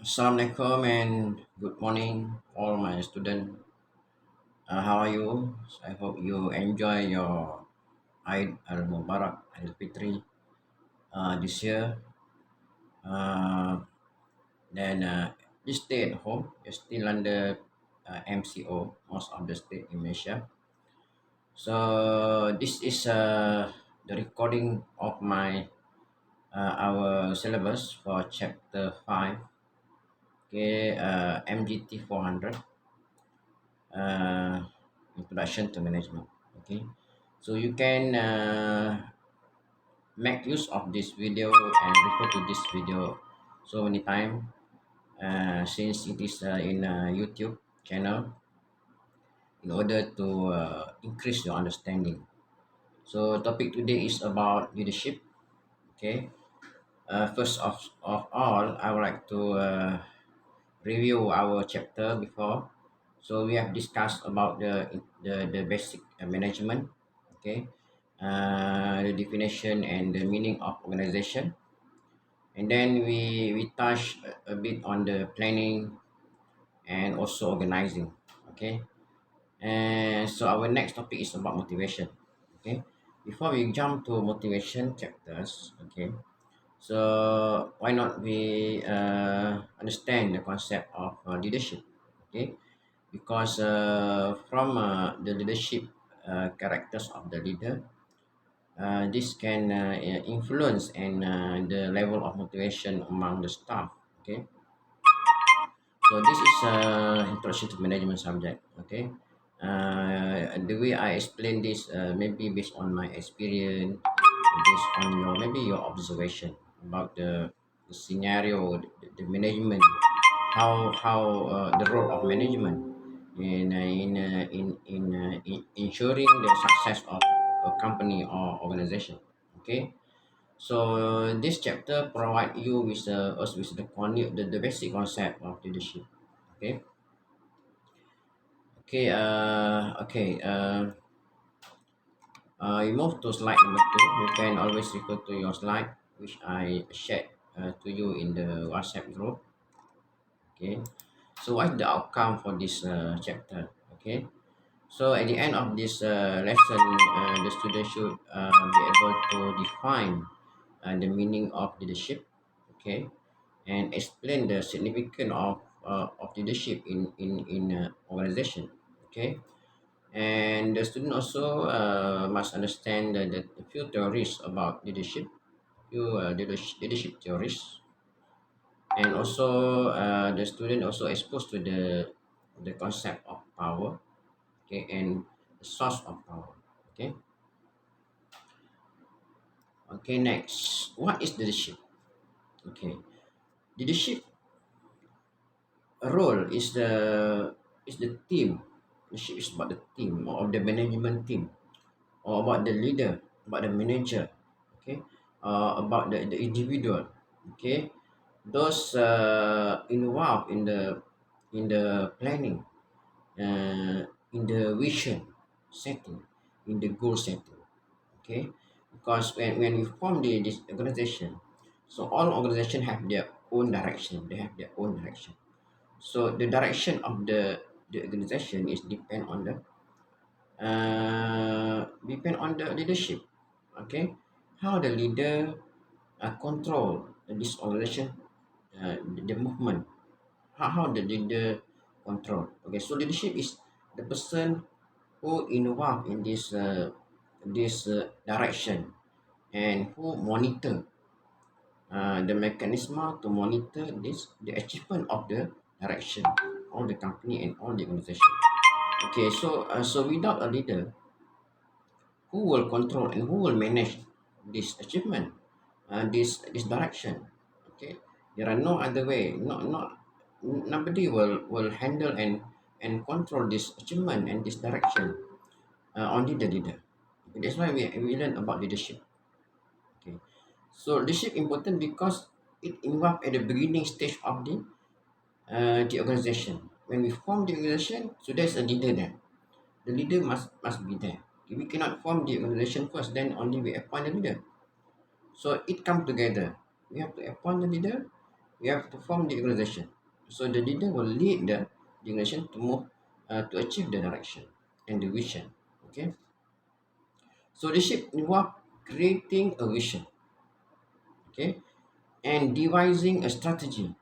Assalamualaikum and good morning, all my students. How are you? I hope you enjoy your Eid al Mubarak al Fitri this year. Uh, then just stay at home. You're still under MCO, most of the state in Malaysia. So this is the recording of my our syllabus for chapter 5. Okay, MGT 400. uh, Introduction to management. Okay, so you can make use of this video and refer to this video so many time, since it is in a YouTube channel, in order to increase your understanding. So topic today is about leadership. Okay, first of all, I would like to review our chapter before. So we have discussed about the basic management, okay, the definition and the meaning of organization, and then we touch a bit on the planning and also organizing, okay. And so our next topic is about motivation, okay. Before we jump to motivation chapters, okay, so why not we understand the concept of leadership, okay? Because from the leadership characters of the leader, this can influence and the level of motivation among the staff. Okay, so this is introduction to management subject. Okay, the way I explain this maybe based on my experience, based on your maybe your observation about the scenario, the management, how the role of management in ensuring the success of a company or organization. Okay, so this chapter provide you with us with the basic concept of leadership. Okay, you move to slide number two. You can always refer to your slide, which I shared to you in the WhatsApp group. Okay, so what's the outcome for this chapter? Okay, so at the end of this lesson, the student should be able to define the meaning of leadership, okay, and explain the significance of leadership in organization, okay. And the student also must understand the few theories about leadership, leadership theories, and also the student also exposed to the concept of power, okay, and the source of power. Okay, okay. Next, what is leadership? Okay, leadership role is the team. Leadership is about the team or of the management team, or about the leader, about the manager. Okay, about the individual. Okay, those involved in the planning, in the vision setting, in the goal setting. Okay, because when you form this organization, so all organization have their own direction, they have their own direction. So the direction of the organization is depend on the leadership. Okay, how the leader control this organization, the movement, how the leader control. Okay, so leadership is the person who involved in this direction, and who monitor the mechanism to monitor the achievement of the direction of the company and all the organization. Okay, so without a leader who will control and who will manage this achievement, this direction. Okay, there are no other way. Nobody will handle and control this achievement and this direction, only the leader. Okay, that's why we learn about leadership. Okay, so leadership important because it involved at the beginning stage of the organization. When we form the organization, so there's a leader there. The leader must be there. If we cannot form the organization first, then only we appoint the leader. So it come together. We have to appoint the leader, we have to form the organization. So the leader will lead the organization to move to achieve the direction and the vision. Okay. So leadership involves creating a vision, okay, and devising a strategy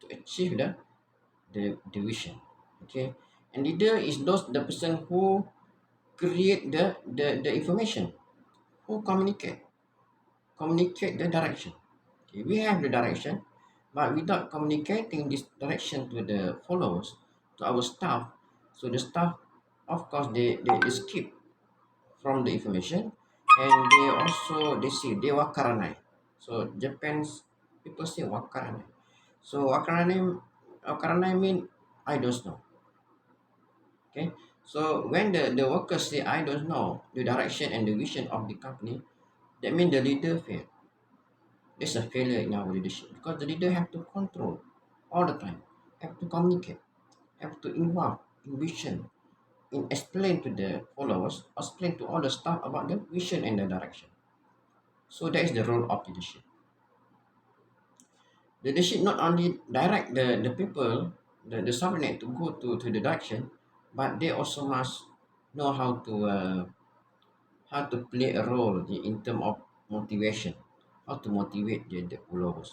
to achieve the vision. Okay. And leader is those the person who create the information, who communicate the direction. Okay, we have the direction, but without communicating this direction to the followers, to our staff, so the staff, of course, they skip from the information, and they say they wakaranai. So Japan's people say wakaranai. So wakaranai mean I don't know. Okay. So when the workers say I don't know the direction and the vision of the company, that means the leader failed. There's a failure in our leadership because the leader have to control all the time, have to communicate, have to involve in vision, in explain to the followers, explain to all the staff about the vision and the direction. So that is the role of leadership. The leadership not only direct the people, the subordinate to go to the direction, but they also must know how to play a role in terms of motivation, how to motivate the followers,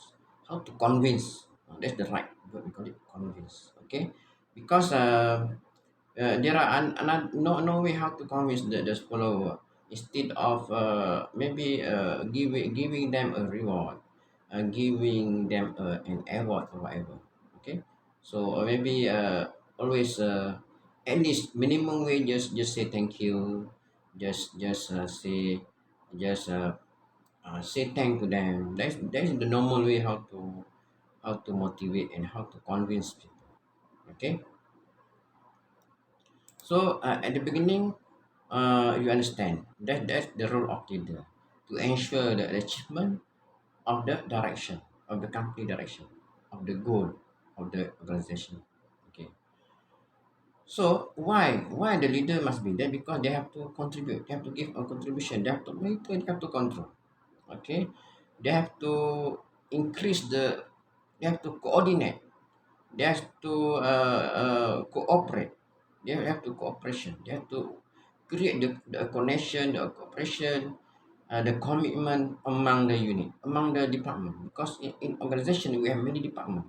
how to convince. That's the right word, we call it convince. Okay, because there are no way how to convince the follower instead of maybe giving them a reward, giving them an award or whatever. Okay, so maybe always at least minimum way just say thank you, just say thank to them. That's the normal way how to motivate and how to convince people. Okay, so at the beginning, you understand that that's the role of leader to ensure the achievement of the direction of the company direction of the goal of the organization. Okay, so why the leader must be there? Because they have to contribute, they have to give a contribution, they have to monitor, they have to control. Okay, they have to increase they have to coordinate, they have to cooperate, they have to cooperation, they have to create the connection, the cooperation, the commitment among the unit, among the department, because in organization we have many departments.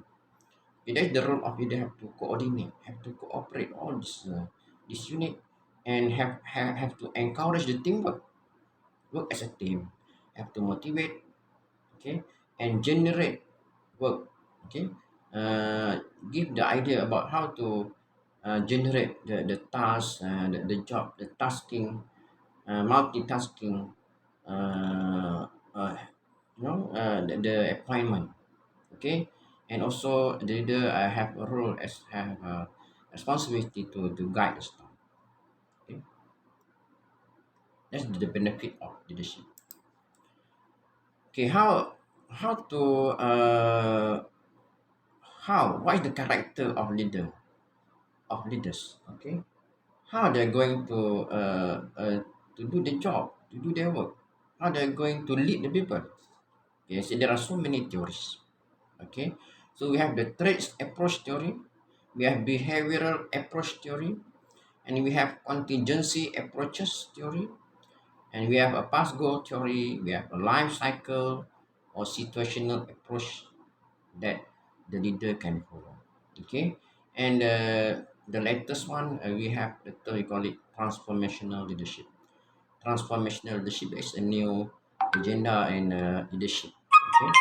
That's the role of leader, have to coordinate, have to cooperate all this unit, and have to encourage the teamwork, work as a team, have to motivate, okay, and generate work, okay, uh, give the idea about how to generate the task, the job, the tasking, multitasking, uh, uh, the appointment, okay, and also the leader have a role as have a responsibility to guide the staff. Okay, that's the benefit of leadership. Okay, how to how what is the character of leaders, okay, how they're going to do the job, to do their work, how they're going to lead the people. Okay, so there are so many theories. Okay, so we have the traits approach theory, we have behavioral approach theory, and we have contingency approaches theory, and we have a past goal theory, we have a life cycle or situational approach that the leader can follow. Okay, and the latest one, we have the term, we call it transformational leadership. Transformational leadership is a new agenda in leadership. Okay,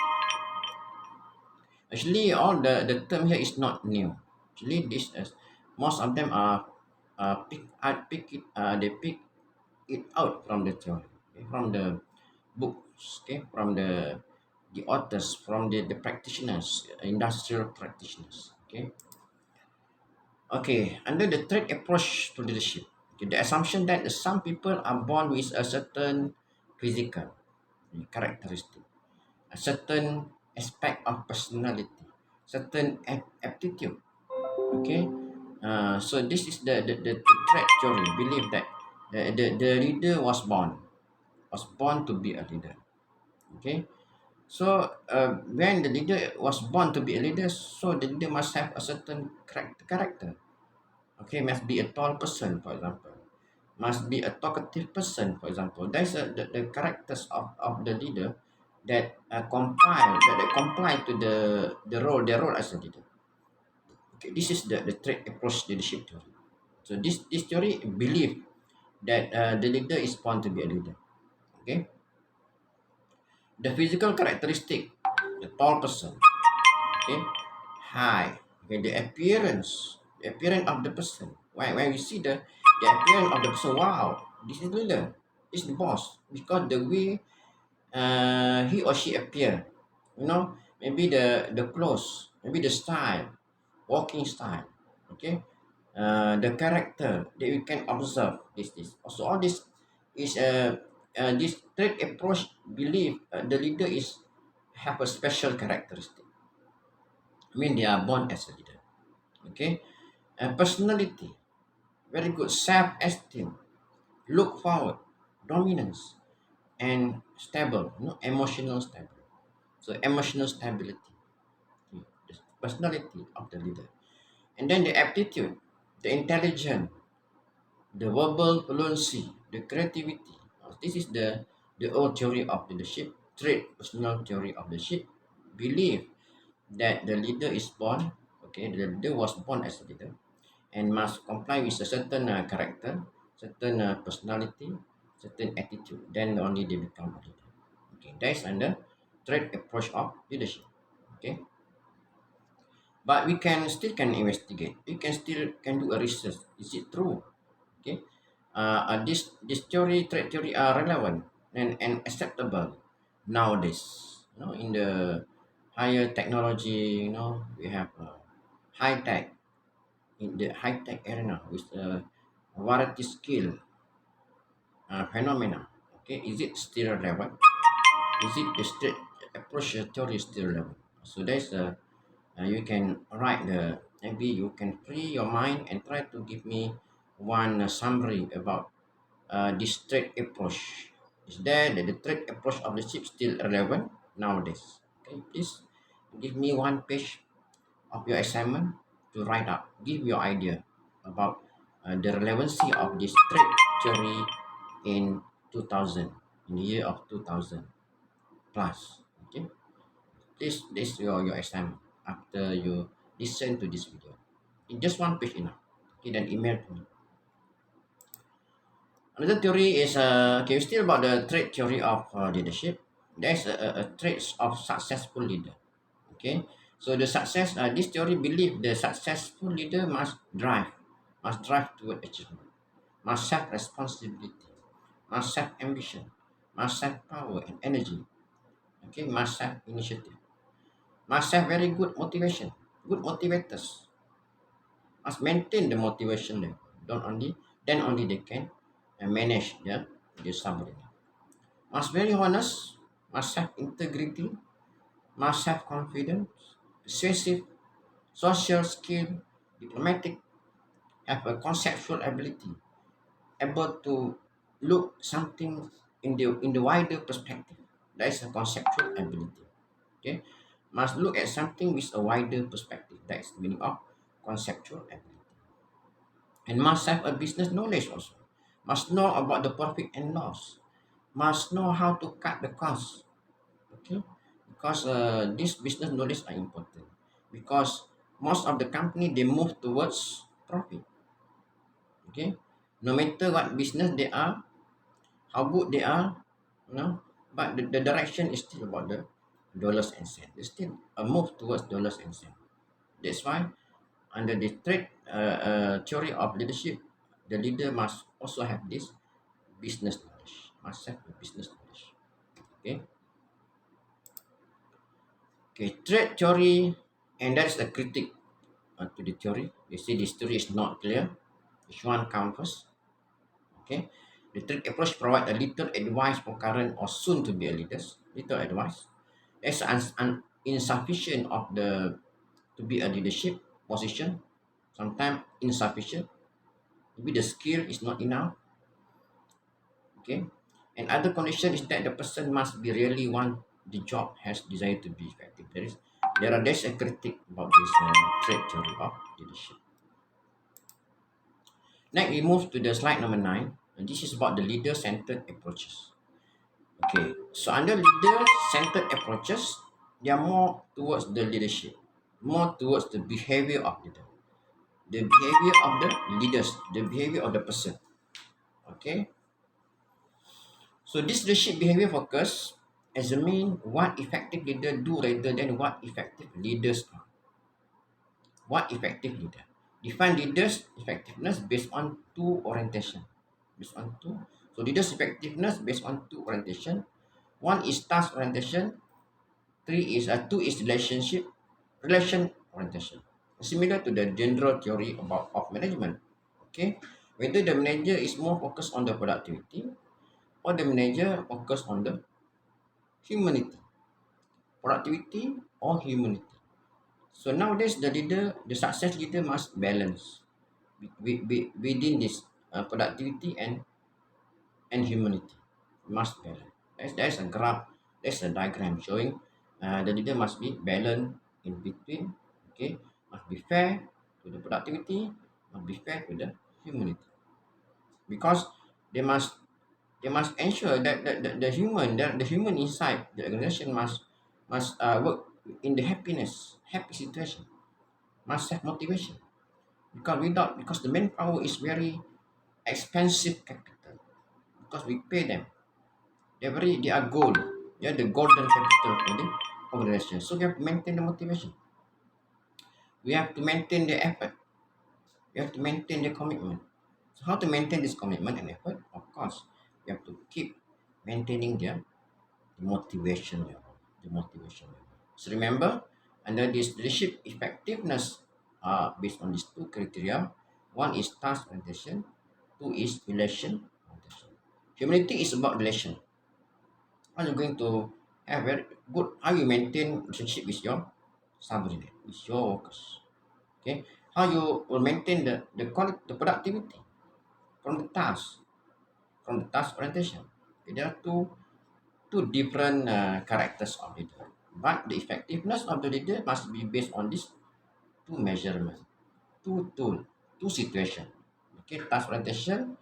actually all the term here is not new. Actually this is, most of them are they pick it out from the theory, okay, from the books, okay, from the authors, from the practitioners, industrial practitioners. Okay, okay, under the third approach to leadership, okay, the assumption that some people are born with a certain physical characteristic, a certain aspect of personality, certain aptitude. Okay, so this is the threat theory. Believe that the leader was born to be a leader. Okay, So when the leader was born to be a leader, so the leader must have a certain character. Okay, must be a tall person, for example. Must be a talkative person, for example. That's the characters of the leader that comply to their role as a leader. Okay, this is the trait approach leadership theory. So this theory believe that the leader is born to be a leader. Okay, the physical characteristic, the tall person. Okay, high. Okay, the appearance of the person. When we see the appearance of the person, wow, this is leader, this is the boss, because the way he or she appear, maybe the clothes, maybe the style, walking style. Okay, the character that you can observe. This also all this is this trait approach believe the leader is have a special characteristic. I mean, they are born as a leader. Okay, and personality, very good self-esteem, look forward, dominance, and stable, emotional stable. So emotional stability, the personality of the leader, and then the aptitude, the intelligence, the verbal fluency, the creativity. This is the old theory of leadership, trait personal theory of leadership. Believe that the leader is born. Okay, the leader was born as a leader and must comply with a certain character, certain personality, certain attitude. Then only they become a leader. Okay, that is under trait approach of leadership. Okay, but we can still can investigate. We can still can do a research. Is it true? Okay, this theory, trait theory are relevant and acceptable nowadays. In the higher technology, we have high tech in the high tech arena with variety skill phenomena. Okay, is it still relevant? Is it the straight approach theory still relevant? So there's a you can write the maybe you can free your mind and try to give me one summary about this trade approach. Is there the trade approach of the ship still relevant nowadays? Okay, please give me one page of your assignment to write up. Give your idea about the relevancy of this trade theory in 2000, in the year of 2000 plus. Okay, please this your assignment after you listen to this video. In just one page enough. Okay, then email to me. Another theory is okay, still about the trait theory of leadership. There's a traits of successful leader. Okay, so the success this theory believe the successful leader must drive toward achievement, must have responsibility, must have ambition, must have power and energy. Okay, must have initiative, must have very good motivation, good motivators, must maintain the motivation level. Don't only then only they can manage the subordinate. Must very honest, must have integrity, must have confidence, persuasive, social skill, diplomatic, have a conceptual ability, able to look something in the wider perspective. That is a conceptual ability. Okay, must look at something with a wider perspective. That is the meaning of conceptual ability. And must have a business knowledge also. Must know about the profit and loss. Must know how to cut the cost. Okay, because this business knowledge are important. Because most of the company they move towards profit. Okay, no matter what business they are, how good they are, but the direction is still about the dollars and cents. There's still a move towards dollars and cents. That's why under the trade theory of leadership, the leader must also have this business knowledge. Must have the business knowledge. Okay. Okay. Trade theory, and that's the critic to the theory. They say this theory is not clear. Which one comes first? Okay. The trade approach provide a little advice for current or soon to be a leaders. Little advice. There's insufficient of the to be a leadership position. Sometimes insufficient. Maybe the skill is not enough. Okay, and other condition is that the person must be really want. the job has desired to be effective. There's a critic about this trait theory of leadership. Next, we move to the slide number 9, and this is about the leader-centered approaches. Okay, so under leader-centered approaches, they are more towards the leadership, more towards the behavior of the behavior of the leaders, the behavior of the person. Okay, so this leadership behavior focus examine what effective leader do rather than what effective leaders are. What effective leader? Define leaders' effectiveness based on two orientation. Based on two. So leaders' effectiveness based on two orientation. One is task orientation. Two is relation orientation. Similar to the general theory about of management. Okay. Whether the manager is more focused on the productivity or the manager focused on the humanity. Productivity or humanity. So nowadays the success leader must balance within this productivity and humanity. Must balance. There's a graph, there's a diagram showing the leader must be balanced in between. Okay, must be fair to the productivity, must be fair to the humanity, because they must they must ensure that the human inside the organization must work in the happy situation, must have motivation, because the manpower is very expensive capital, because we pay them. They are gold. They are the golden capital for the organization. So we have to maintain the motivation. We have to maintain the effort. We have to maintain the commitment. So how to maintain this commitment and effort? Of course, we have to keep maintaining the motivation level. The motivation level. So remember, under this leadership effectiveness based on these two criteria. One is task orientation, two is relation orientation. Humanity is about relation. How you going to have very good, how you maintain relationship with your subordinate, with your workers. Okay, how you will maintain the quality, the productivity from the task orientation. Okay, there are two different characters of leader, but the effectiveness of the leader must be based on these two measurement, two tool, two situation. Okay, task orientation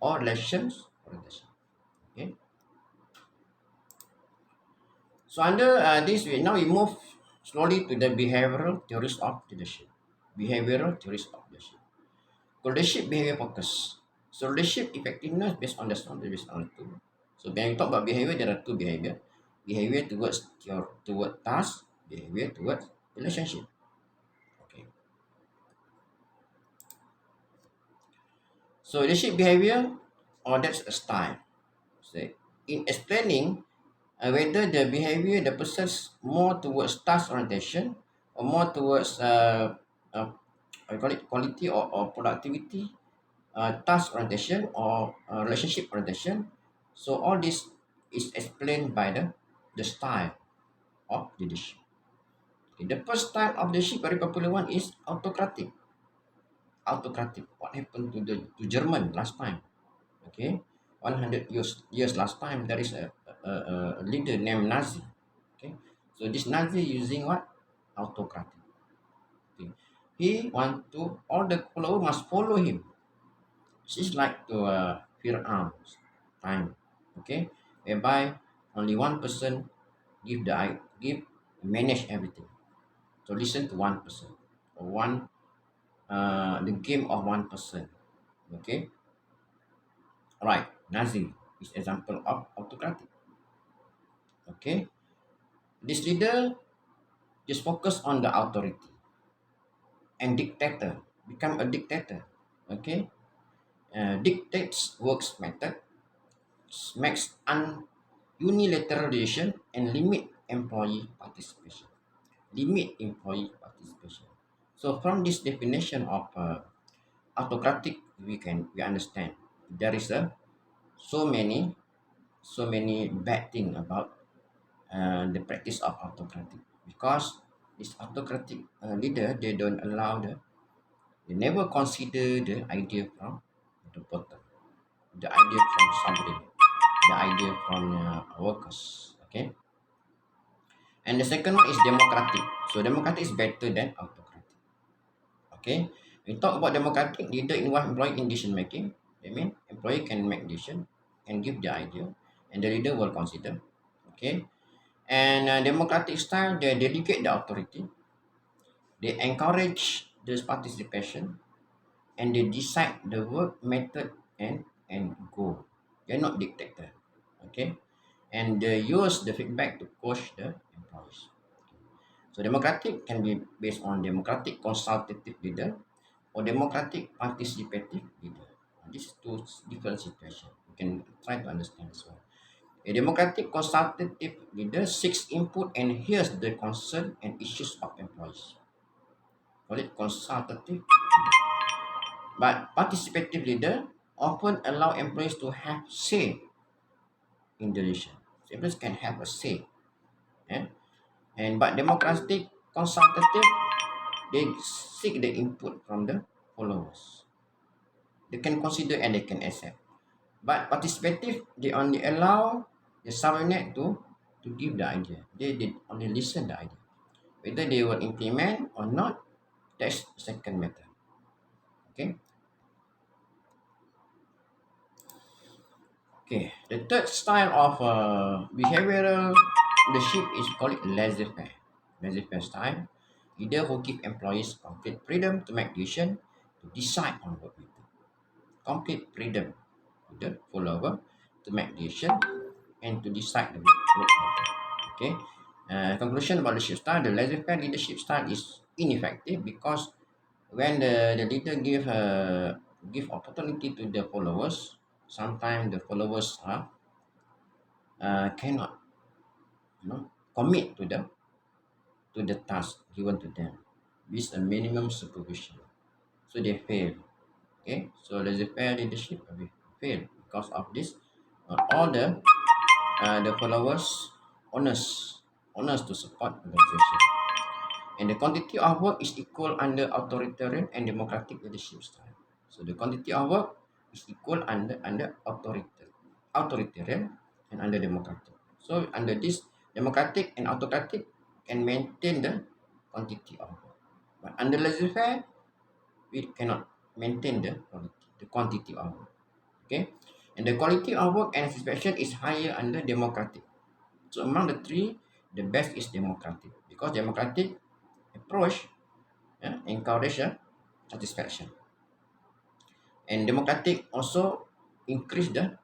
or relations orientation. Okay, so under this, we move slowly to the behavioral theories of leadership. Behavioral theories of leadership. Leadership behavior focus. So leadership effectiveness based on the strong based on two. So when we talk about behavior, there are two behavior. Behavior towards toward task, behavior towards relationship. Okay. So leadership behavior, or that's a style. So in explaining whether the behavior the person's more towards task orientation or more towards I call it quality or productivity, task orientation or relationship orientation. So all this is explained by the style of leadership. Okay, the first style of leadership, very popular one, is autocratic. Autocratic. What happened to German last time? Okay, 100 years last time, there is a leader named Nazi. Okay, so this Nazi using what? Autocratic. Okay. He want to all the followers must follow him. It's like to Fir'aun's time. Okay, whereby only one person give manage everything. So listen to one person, or one the game of one person. Okay, right. Nazi is example of autocratic. Okay, this leader just focus on the authority and dictator, become a dictator. Okay, dictates works method, makes unilateral decision, and limit employee participation. Limit employee participation. So from this definition of autocratic, we understand there is a so many bad thing about the practice of autocratic, because this autocratic leader, they don't allow they never consider the idea from the bottom, the idea from somebody, the idea from workers. Okay, And the second one is democratic. So democratic is better than autocratic. Okay. We talk about democratic, leader involve employee in decision making. That means employee can make decision, can give the idea, and the leader will consider. Okay. And democratic style, they delegate the authority, they encourage this participation, and they decide the work method and goal. They're not dictator. Okay. And they use the feedback to coach the employees. So democratic can be based on democratic consultative leader or democratic participative leader. These two different situations. You can try to understand as well. A democratic consultative leader seeks input and hears the concern and issues of employees. Call it consultative leader. But participative leader often allow employees to have say in the decision. So employees can have a say. Eh? And but democratic consultative, they seek the input from the followers. They can consider and they can accept. But participative, they only allow the subordinate to give the idea. They only listen the idea. Whether they will implement or not, that's the second matter. Okay. Okay. The third style of behavioral leadership is called laissez-faire. Laissez-faire style. Leader who give employees complete freedom to make decision, to decide on what we do. Complete freedom to the follower to make decision and to decide the work method. Okay. Conclusion about leadership style: the laissez-faire leadership style is ineffective because when the leader give opportunity to the followers, sometimes the followers are cannot commit to the task given to them with a minimum supervision, so they fail. Okay, so laissez-faire leadership will fail because of this. All the followers honest honest to support organization, and the quantity of work is equal under authoritarian and democratic leadership style. So the quantity of work is equal under authoritarian and under democratic. So under this democratic and autocratic can maintain the quantity of work, but under laissez-faire we cannot maintain the quantity of work. Okay, and the quality of work and satisfaction is higher under democratic. So among the three, the best is democratic because democratic approach encourage satisfaction, and democratic also increase the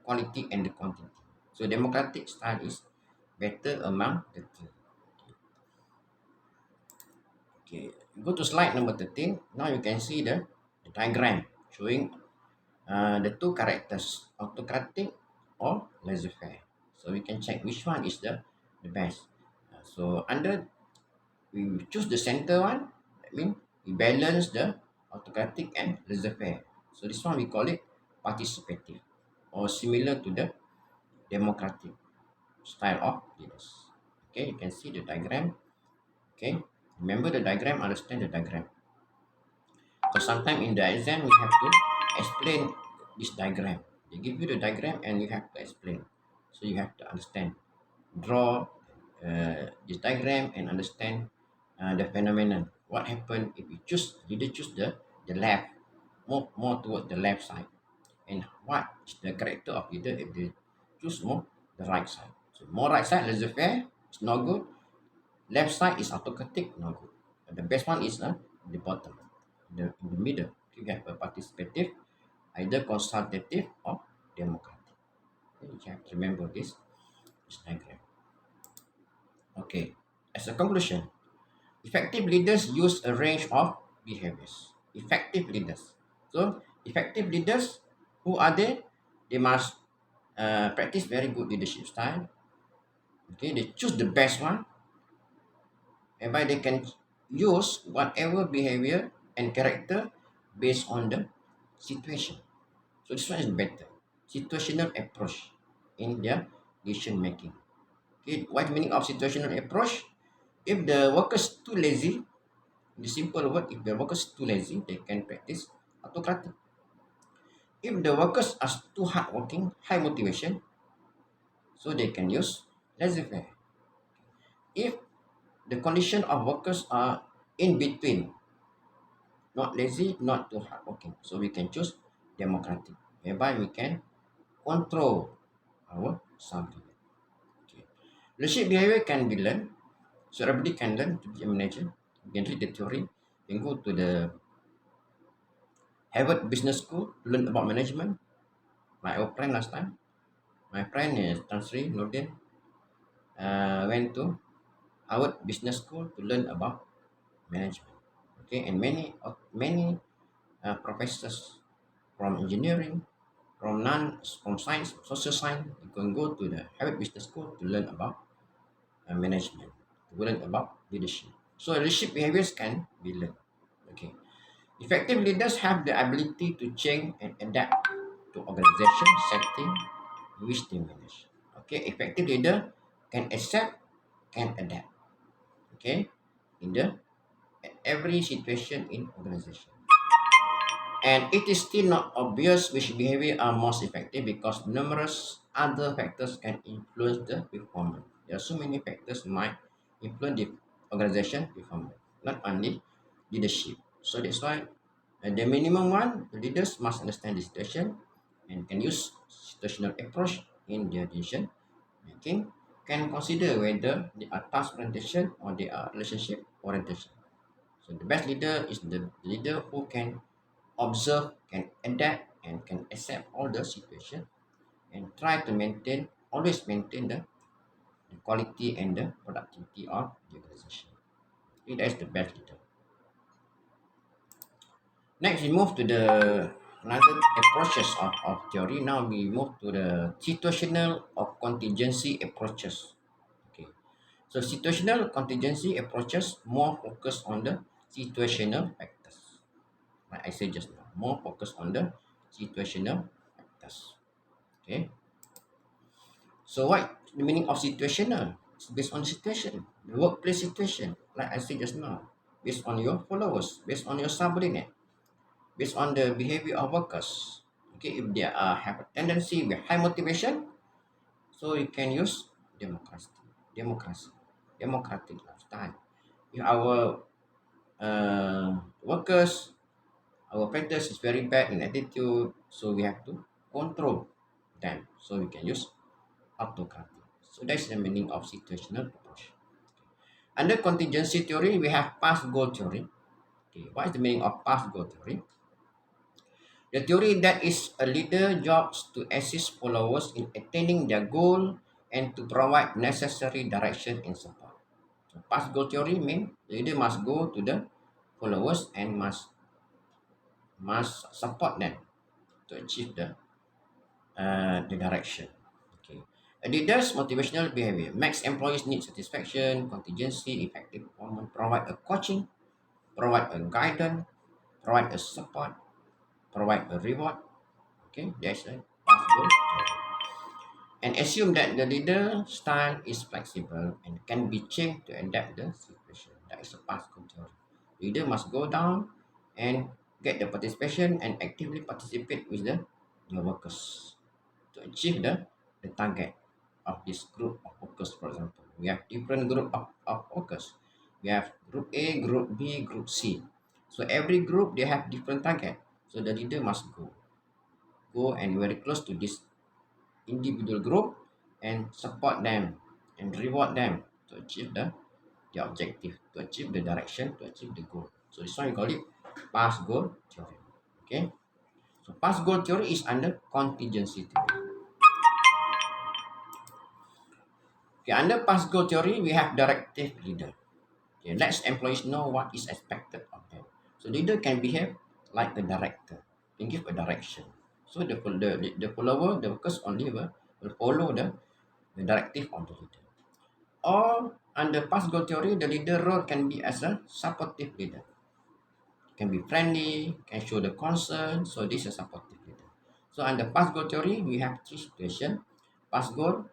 quality and the quantity. So democratic style is better among the three. Okay, go to slide number 13. Now you can see the diagram showing the two characters, autocratic or laissez-faire. So we can check which one is the best. So under, we choose the center one. That means we balance the autocratic and laissez-faire. So this one we call it participative or similar to the democratic style of leaders. Okay, you can see the diagram. Okay, remember the diagram, understand the diagram. So sometimes in the exam we have to explain this diagram. They give you the diagram and you have to explain. So you have to understand, draw this diagram and understand the phenomenon. What happened if you choose, leader choose the left, more toward the left side, and what is the character of leader if they choose more the right side. So more right side laissez-faire, it's not good. Left side is autocratic, not good. But the best one is the bottom, in the middle. You have a participative, either consultative or democratic. Okay, you have to remember this diagram. Okay, as a conclusion, effective leaders use a range of behaviors. Effective leaders. So, effective leaders, who are they? They must practice very good leadership style. Okay, they choose the best one, whereby they can use whatever behavior and character based on the situation. So this one is better. Situational approach in their decision making. Okay, what meaning of situational approach? If the workers too lazy, the simple word, if the workers too lazy, they can practice autocratic. If the workers are too hardworking, high motivation, so they can use laissez-faire. If the condition of workers are in between, not lazy, not too hardworking, so we can choose democratic, whereby we can control our subordinate. Okay. Leadership behavior can be learned, so everybody can learn to be a manager. You can read the theory, you can go to the Harvard Business School to learn about management, like our friend last time. My friend is Tan Sri Nordin, went to Harvard Business School to learn about management. Okay, and many professors from engineering, from science, social science, you can go to the Harvard Business School to learn about management, to learn about leadership. So leadership behaviors can be learned. Okay, effective leaders have the ability to change and adapt to organization setting in which they manage. Okay, effective leader can accept, can adapt. Okay, in the every situation in organization. And it is still not obvious which behavior are most effective because numerous other factors can influence the performance. There are so many factors might influence the organization performance, not only leadership. So that's why the minimum one, the leaders must understand the situation and can use situational approach in their decision making, can consider whether they are task orientation or they are relationship orientation. So the best leader is the leader who can observe, can adapt, and can accept all the situation and try to maintain, always maintain the quality and the productivity of the organization. It is the best leader. Next, we move to the another approaches of theory. Now we move to the situational or contingency approaches. Okay. So situational contingency approaches more focus on the situational factors. Like I said just now, more focus on the situational factors. Okay. So what the meaning of situational? It's based on the situation, the workplace situation, like I said just now, based on your followers, based on your subordinate, based on the behavior of workers. Okay, if they have a tendency with high motivation, so you can use democracy, democracy, democratic lifestyle. If our workers, our factors is very bad in attitude, so we have to control them. So we can use autocratic. So that's the meaning of situational approach. Under contingency theory, we have past goal theory. Okay, what is the meaning of past goal theory? The theory that is a leader jobs to assist followers in attaining their goal and to provide necessary direction and support. So past goal theory means the leader must go to the followers and must support them to achieve the direction. Okay. A leader's motivational behavior makes employees need satisfaction, contingency, effective performance, provide a coaching, provide a guidance, provide a support, provide a reward. Okay, that's a possible theory. And assume that the leader style is flexible and can be changed to adapt the situation. That is a past theory. Leader must go down and get the participation and actively participate with the workers to achieve the target of this group of workers. For example, we have different group of workers. We have group A, group B, group C. So every group they have different target. So the leader must go and very close to this individual group and support them and reward them to achieve the objective, to achieve the direction, to achieve the goal. So this one we call it past goal theory. Okay. So past goal theory is under contingency theory. Okay, under past goal theory, we have directive leader. Okay, lets employees know what is expected of them. So leader can behave like a director, can give a direction. So the follower, the workers only will follow the directive of the leader. Or under past goal theory, the leader role can be as a supportive leader. Can be friendly, can show the concern. So this is a supportive leader. So under past goal theory, we have three situations. Past goal,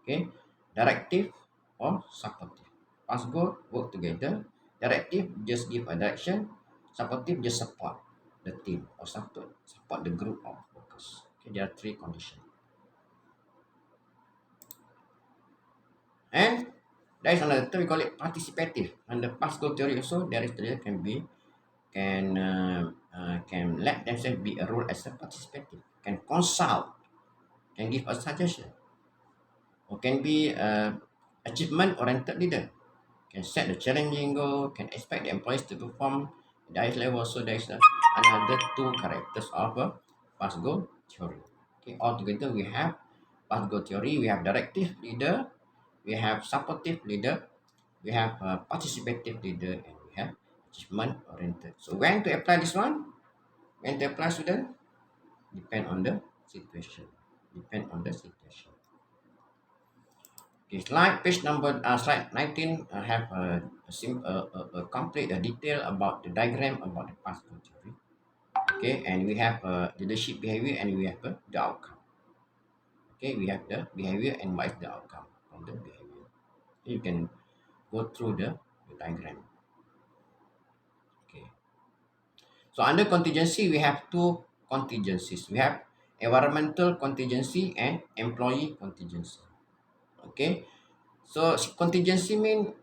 okay, directive or supportive. Past goal work together. Directive just give a direction. Supportive just support the team or support the group of workers. Okay, there are three conditions. And There is another term we call it participative. Under past goal theory also, there is there can be can let themselves be a role as a participative, can consult, can give a suggestion, or can be a achievement oriented leader, can set the challenging goal, can expect the employees to perform at the highest level. So there is another two characters of a past goal theory. Okay, altogether we have past goal theory, we have directive leader, we have supportive leader, we have a participative leader, and we have achievement oriented. So when to apply this one? When to apply, student? Depend on the situation. Depend on the situation. Okay, slide 19 have a complete a detail about the diagram about the past goal theory. Okay, and we have leadership behavior and we have the outcome. Okay, we have the behavior and what is the outcome from the behavior. You can go through the diagram. Okay. So under contingency, we have two contingencies. We have environmental contingency and employee contingency. Okay. So contingency mean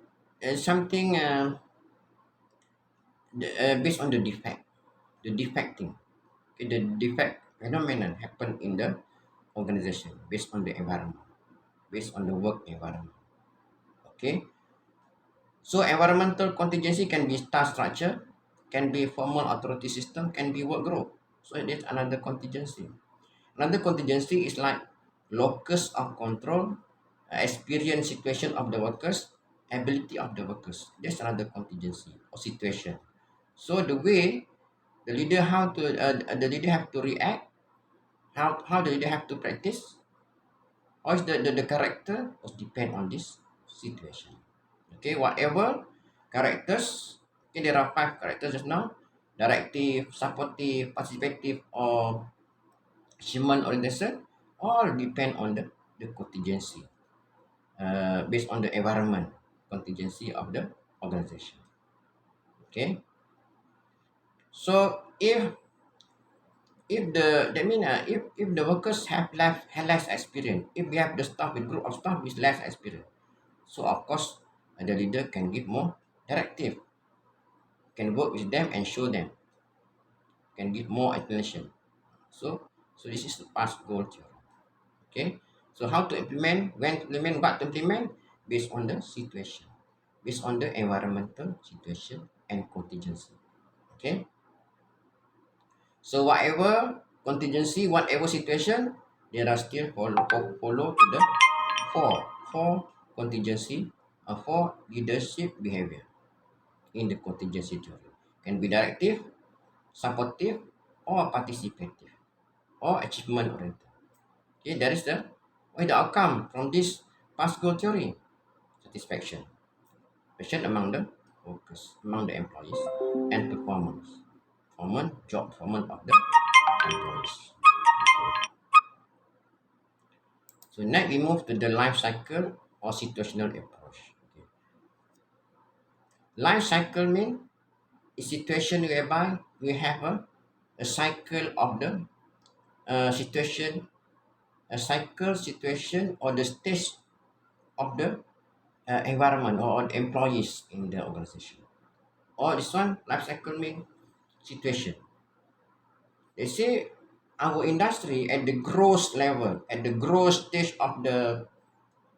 something based on the defect, the defecting. Okay, the defect phenomenon happen in the organization based on the environment, based on the work environment. Okay. So environmental contingency can be star structure, can be formal authority system, can be work group. So that's another contingency. Another contingency is like locus of control, experience situation of the workers, ability of the workers. That's another contingency or situation. So the way the leader have to react, how the leader have to practice, how is the character was depend on this situation. Okay, whatever characters, okay, there are five characters just now: directive, supportive, participative, or achievement orientation. All depend on the contingency, based on the environment contingency of the organization. Okay, so if the that mean if the workers have less experience, if we have the staff with group of staff with less experience, so of course the leader can give more directive, can work with them and show them, can give more attention. So this is the past goal theory. Okay, so how to implement, when to implement, what to implement, based on the situation, based on the environmental situation and contingency. Okay, so whatever contingency, whatever situation, there are still follow to the four contingency, four leadership behavior in the contingency theory. Can be directive, supportive, or participative, or achievement oriented. Okay, that is the what is the outcome from this past goal theory? Satisfaction. Satisfaction among the workers, among the employees, and performance. Performance, job performance of the employees. So next we move to the life cycle or situational approach. Okay. Life cycle means a situation whereby we have a cycle of the situation, a cycle situation or the stage of the environment or the employees in the organization. Or this one, life cycle means situation. They say our industry at the growth level, at the growth stage of the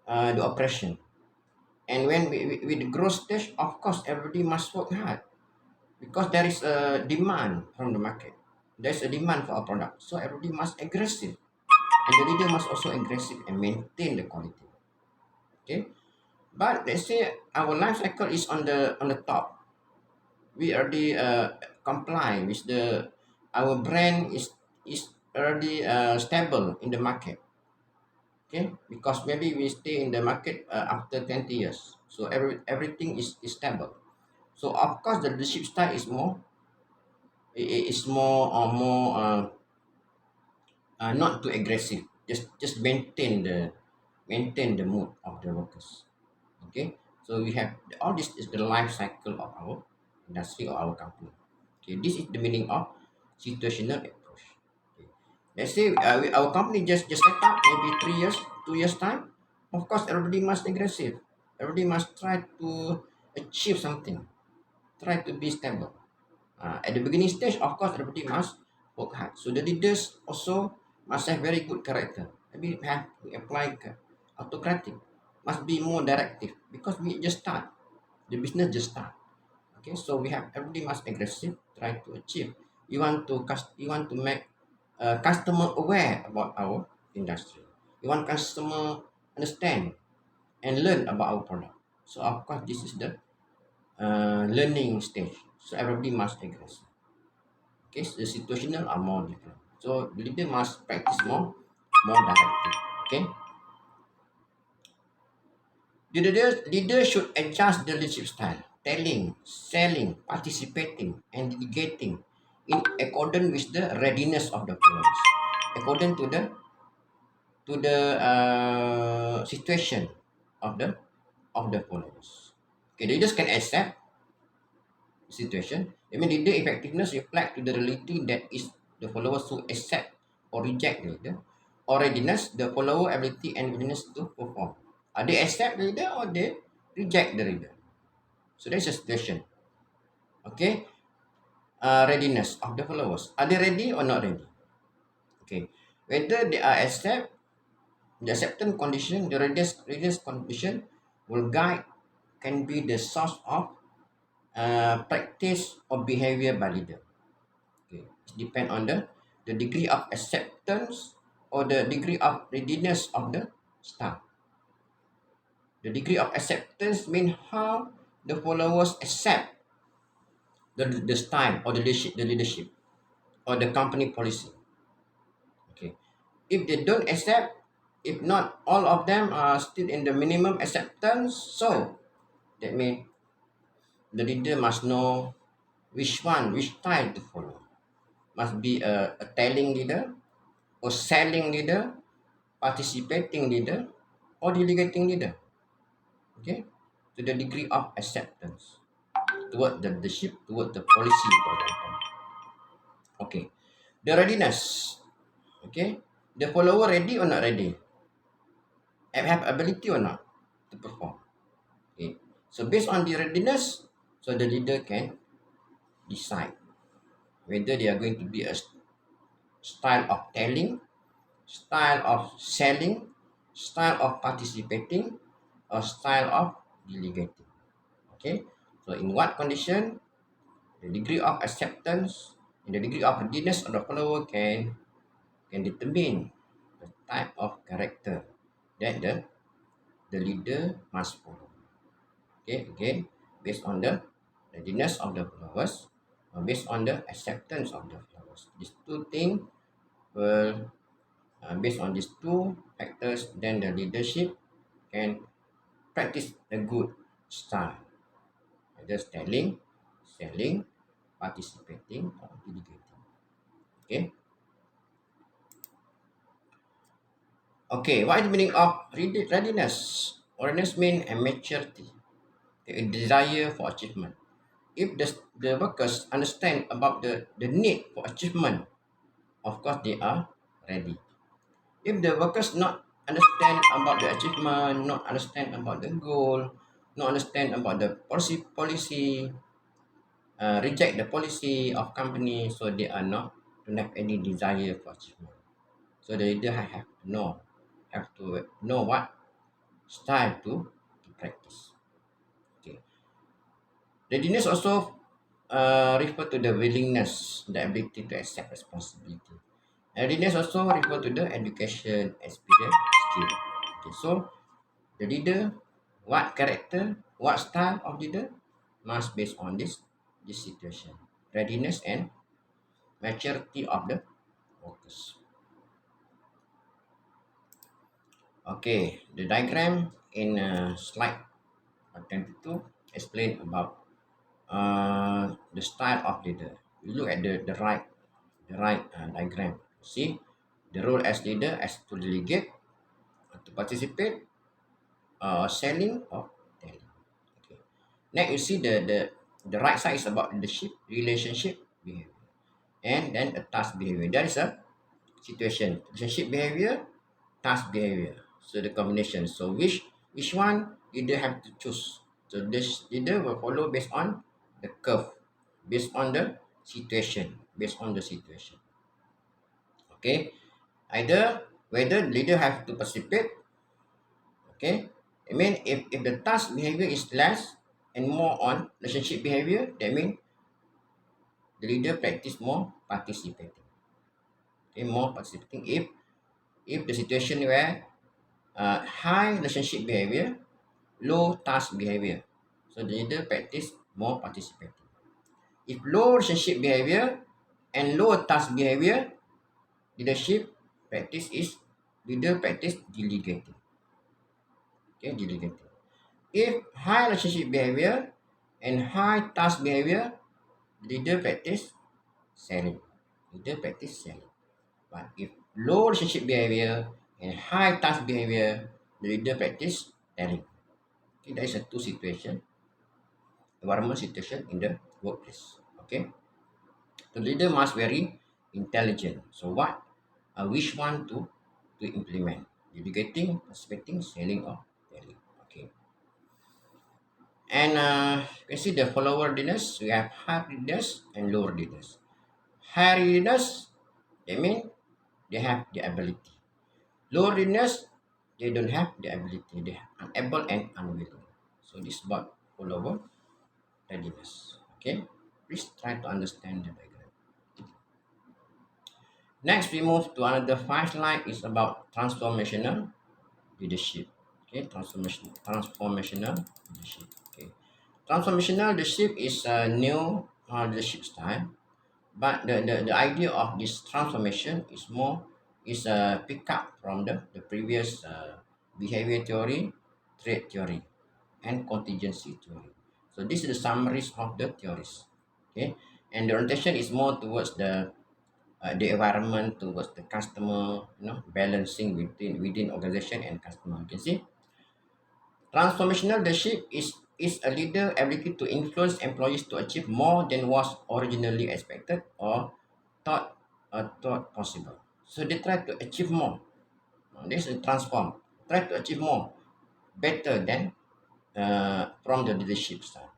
operation. And when with the growth stage, of course, everybody must work hard because there is a demand from the market. There is a demand for a product, so everybody must aggressive, and the leader must also aggressive and maintain the quality. Okay, but let's say our life cycle is on the top. We already comply with the our brand is already stable in the market. Okay, because maybe we stay in the market after 20 years, so everything is stable. So of course the leadership style is more is more or more not too aggressive, just maintain the mood of the workers. Okay, so we have all this is the life cycle of our industry or our company. Okay, this is the meaning of situational approach. Okay. Let's say our company just set up maybe 3 years, 2 years time. Of course, everybody must aggressive. Everybody must try to achieve something, try to be stable. At the beginning stage, of course, everybody must work hard. So the leaders also must have very good character. Maybe have to apply autocratic, must be more directive because we just start. The business just start. Okay, so we have everybody must aggressive, try to achieve. You want to make customer aware about our industry. You want customer understand and learn about our product. So of course, this is the learning stage. So everybody must aggressive. Okay, so the situational are more different. So the leader must practice more directive. Okay, the leader should adjust the leadership style, telling, selling, participating, and delegating in accordance with the readiness of the followers, according to the situation of the followers. Okay, leaders can accept situation. I mean, leader effectiveness reflect to the reality that is the followers who accept or reject the leader, or readiness, the follower ability and willingness to perform. Are they accept the leader or they reject the leader? So that's a situation. Okay, readiness of the followers. Are they ready or not ready? Okay, whether they are accept the acceptance condition, the readiness condition will guide can be the source of practice or behavior by leader. Okay, it depends on the degree of acceptance or the degree of readiness of the staff. The degree of acceptance means how the followers accept the style or the leadership or the company policy. Okay, if they don't accept, if not all of them are still in the minimum acceptance, so that means the leader must know which style to follow. Must be a telling leader or selling leader, participating leader, or delegating leader. Okay, to the degree of acceptance toward the leadership, toward the policy, for example. Okay, the readiness. Okay, the follower ready or not ready? Have ability or not to perform. Okay, so based on the readiness, so the leader can decide whether they are going to be a style of telling, style of selling, style of participating, or style of delegating. Okay, so in what condition the degree of acceptance and the degree of readiness of the follower can determine the type of character that the leader must follow. Okay, again, based on the readiness of the followers, or based on the acceptance of the followers. These two things will, based on these two factors, then the leadership can practice a good style, either telling, selling, participating, or delegating. Okay. Okay, what is the meaning of readiness? Readiness means a maturity, a desire for achievement. If the workers understand about the need for achievement, of course they are ready. If the workers not understand about the achievement, not understand about the goal, not understand about the policy, reject the policy of company, so they are not don't have any desire for achievement. So the leader have to know what style to practice. Okay. Readiness also refer to the willingness, the ability to accept responsibility. Readiness also refer to the education, experience, skill. Okay, so the leader, what character, what style of leader must based on this situation. Readiness and maturity of the workers. Okay, the diagram in slide 22 explain about the style of leader. You look at the right diagram. See the role as leader as to delegate, to participate, selling or telling. Okay. Next, you see the right side is about leadership, relationship, behavior, and then a task behavior. That is a relationship behavior, task behavior. So the combination. So which one leader have to choose. So this leader will follow based on the curve, based on the situation, based on the situation. Okay, either whether leader have to participate. Okay, I mean if the task behavior is less and more on relationship behavior, that means the leader practice more participating. Okay, more participating if the situation where high relationship behavior, low task behavior. So the leader practice more participating. If low relationship behavior and low task behavior, leadership practice is leader practice delegating. Okay, delegating. If high relationship behavior and high task behavior, leader practice selling. Leader practice selling. But if low relationship behavior and high task behavior, the leader practice telling. Okay, there is a two situation, environment situation in the workplace. Okay, the leader must very intelligent. So what? Which one to implement? Delegating, participating, selling, or telling. Okay, and you can see the follower leaders. We have high leaders and lower leaders. Higher leaders, they mean they have the ability. Lower leaders, they don't have the ability. They are unable and unwilling. So this is about follower readiness. Okay, please try to understand the diagram. Next, we move to another five slide is about transformational leadership. Okay, transformational leadership. Okay, transformational leadership is a new leadership style, but the idea of this transformation is more is a pick up from the previous behavior theory, trait theory, and contingency theory. So this is the summaries of the theories. Okay, and the orientation is more towards the environment, towards the customer, balancing within organization and customer. You can see transformational leadership is a leader ability to influence employees to achieve more than was originally expected or thought possible. So they try to achieve more. This is transform. Try to achieve more, better than from the leadership style.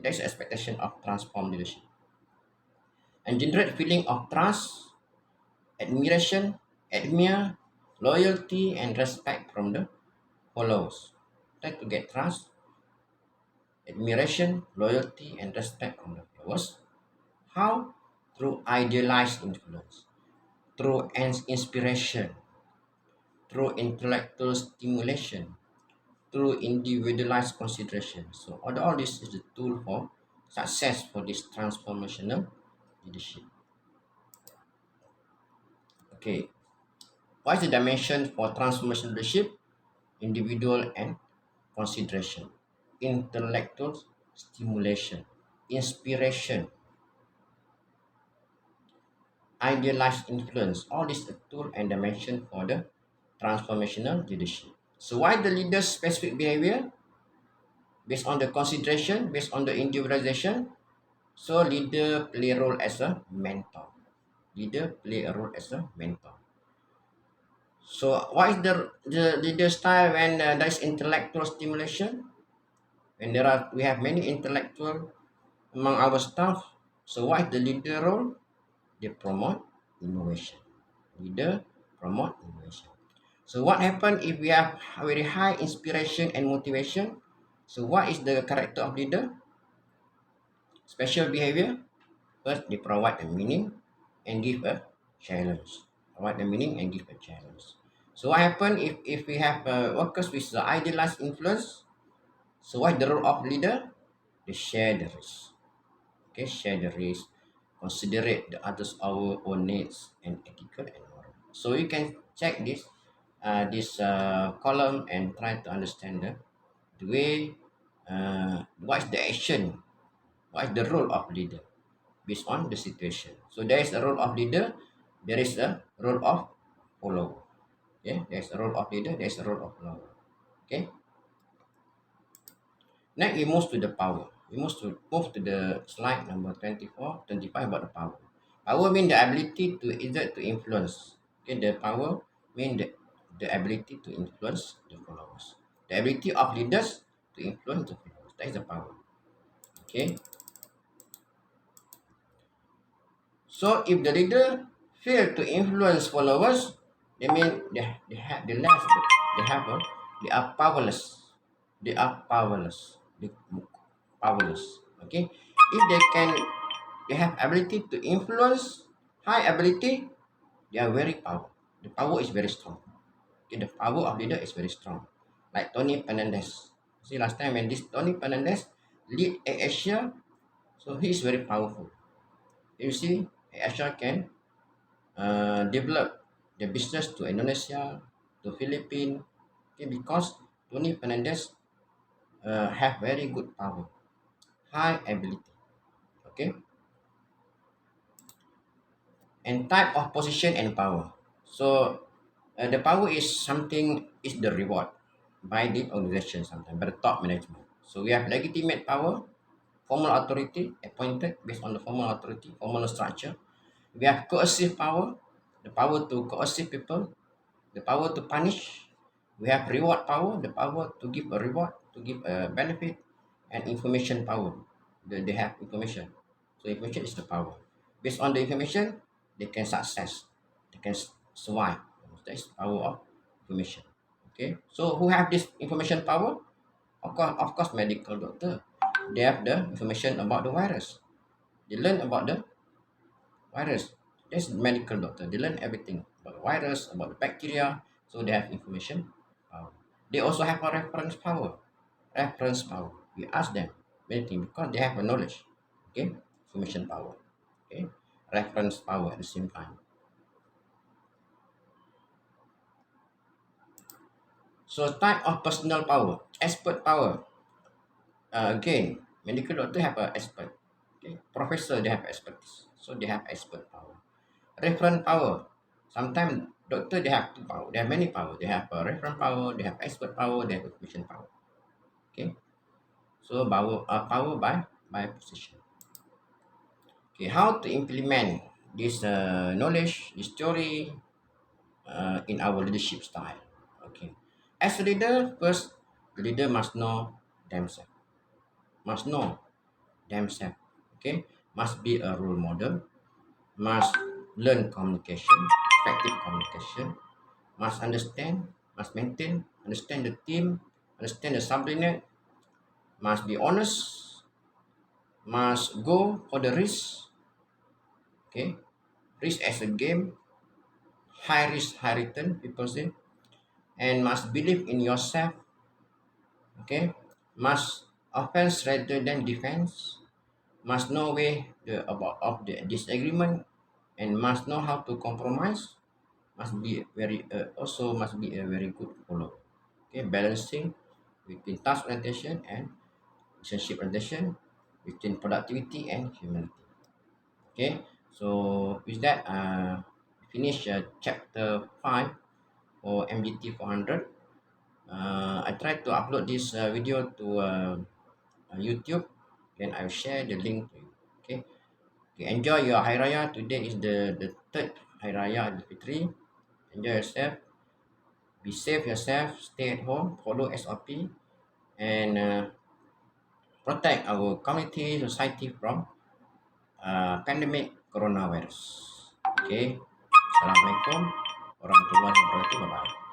That's the expectation of transform leadership and generate feeling of trust, admiration, admire, loyalty, and respect from the followers. Try to get trust, admiration, loyalty, and respect from the followers. How? Through idealized influence, through inspiration, through intellectual stimulation, through individualized consideration. So all this is the tool for success for this transformational leadership. Okay, what is the dimension for transformational leadership? Individual and consideration, intellectual stimulation, inspiration, idealized influence. All this a tool and dimension for the transformational leadership. So why the leader's specific behavior? Based on the consideration, based on the individualization, so leader play a role as a mentor. Leader play a role as a mentor. So what is the leader style when there is intellectual stimulation? When we have many intellectual among our staff. So what is the leader role? They promote innovation. Leader promote innovation. So what happen if we have very high inspiration and motivation? So what is the character of leader? Special behavior. First, they provide a meaning and give a challenge. Provide a meaning and give a challenge. So what happen if we have workers with the idealized influence? So what is the role of leader? They share the risk. Okay, share the risk, considerate the others our own needs and ethical and moral. So you can check this column and try to understand the way what is the action, what is the role of leader based on the situation. So there is a role of leader, there is a role of follower. Okay, there is a role of leader, there is a role of follower. Okay. Next, we move to the power. We move to the slide number 24, 25 about the power. Power means the ability to exert to influence. Okay, the power means the ability to influence the followers. The ability of leaders to influence the followers. That is the power. Okay. So if the leader fail to influence followers, they mean they have the last they have they are powerless. They are powerless. They powerless. Okay. If they have ability to influence, high ability, they are very powerful. The power is very strong. Okay, the power of leader is very strong. Like Tony Fernandez. See last time when this Tony Fernandez lead Asia, so he is very powerful. You see, Asia can develop the business to Indonesia, to Philippines, okay, because Tony Fernandez have very good power, high ability, okay, and type of position and power. So the power is something is the reward by the organization sometimes by the top management. So we have legitimate power, formal authority appointed based on the formal authority, formal structure. We have coercive power, the power to coercive people, the power to punish. We have reward power, the power to give a reward, to give a benefit, and information power. They have information. So information is the power. Based on the information, they can success, they can survive. That is power of information. Okay. So who have this information power? Of course, medical doctor. They have the information about the virus. They learn about the virus. There's medical doctor. They learn everything about the virus, about the bacteria. So they have information power. They also have a reference power. Reference power. We ask them many things because they have a knowledge. Okay, information power. Okay, reference power at the same time. So type of personal power, expert power. Again, medical doctor have a expert. Okay, professor they have expertise. So they have expert power. Reference power. Sometimes doctor they have two power. They have many power. They have reference power. They have expert power. They have information power. Okay. So power by position. Okay. How to implement this knowledge, this theory in our leadership style. Okay. As a leader, first the leader must know themselves. Must know themselves. Okay. Must be a role model. Must learn communication, effective communication, must understand, must maintain, understand the team, understand the subordinate, must be honest, must go for the risk, okay, risk as a game, high risk, high return, people say, and must believe in yourself, okay, must offense rather than defense, must know way the about of the disagreement, and must know how to compromise, must be very also must be a very good follower. Okay, balancing between task orientation and relationship orientation, between productivity and humanity. Okay, so with that, finish chapter 5 for MDT 400. I tried to upload this video to YouTube, and I'll share the link to you. Okay, okay, enjoy your Hari Raya. Today is the third Hari Raya Idul Fitri. Enjoy yourself. Be safe yourself. Stay at home. Follow SOP and protect our community, society from pandemic coronavirus. Okay. Assalamualaikum warahmatullahi wabarakatuh. Bye bye.